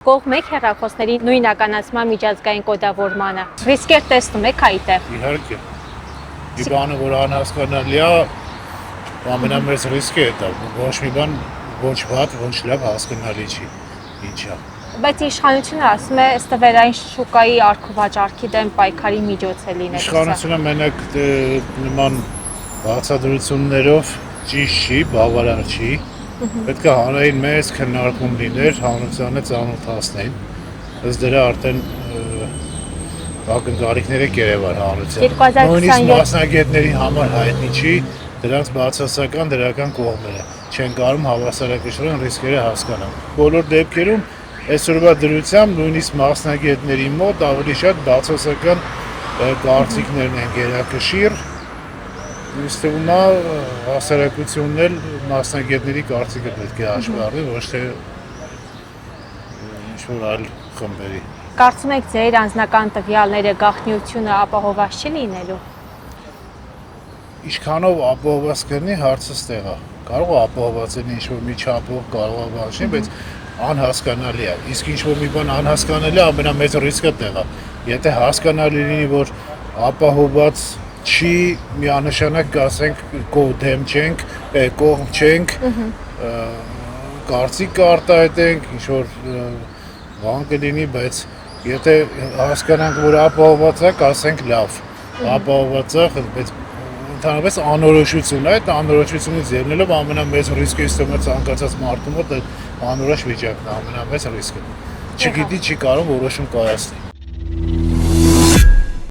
Կողմ եք հեռախոսների նույնականացման միջազգային կոդավորմանը։ Ռիսկեր տեսնում եք այդտեղ։ Իհարկե։ Մի բանը, որ անհասկանալի է, ամենամեծ ռիսկը է դա։ Ոչ մի բան ոչ վատ, ոչ լավ հասկանալի չի։ Ինչ է։ Բայց իշխանությունը ասում է, ստվերային շուկայի առքուվաճառքի դեմ պայքարի միջոց է լինելու։ Իշխանությունը մենակ նման բացատրություններով ճիշտ չի, բավարար չի։ Պետք է հանրային մեծ քննարկում լիներ, հանրությանը ծանոթացնեն, ըստ դրա արդեն ակնկալիքները կերևար հանրության։ Նույնիսկ մասնագետների համար հայտնի չի դրանց բացասական դրական կողմերը, չեն կարում հավասարակշռեն ռիսկերը հասկանալ։ Բոլոր դեպքերում այսօրվա դրությամբ նույնիսկ մասնագետների մոտ ավելի շատ բացասական կարծիքներն են գերակշիռ, ինձ թվում է հասարակությունն էլ մասնագետների կարծիքը պետք է հաշվի ոչ թե ինչ-որ այլ խմբերի։ Կարծում եք ձեր անձնական տվյալները գաղտնիությունը ապահովված չի լինելու։ Ինչքանով ապահովված կլինի հարցը ստեղ է։ Կարող է ապահովված լինի ինչ-որ մի չափով, կարող է բան չի, բայց անհասկանալի է։ Իսկ ինչ-որ մի բան անհասկանալի է, ամենամեծ ռիսկը տեղ է։ Եթե հասկանալի լինի, որ ապահովված չի, միանշանակ կասենք կողմ չենք, կողմ չենք, կարծիք կարտահայտենք, ինչ-որ բան կլինի, բայց եթե հասկանանք, որ ապահովված է, կասենք լավ, ապահովված է, բայց ընդհանրապես անորոշություն է, այդ անորոշությունից ելնելով ամենամեծ ռիսկը իստում է ցանկացած մարդու մոտ, այդ անորոշ վիճակն է ամենամեծ ռիսկը։ Չգիտի, չի կարող որոշում կայացնել։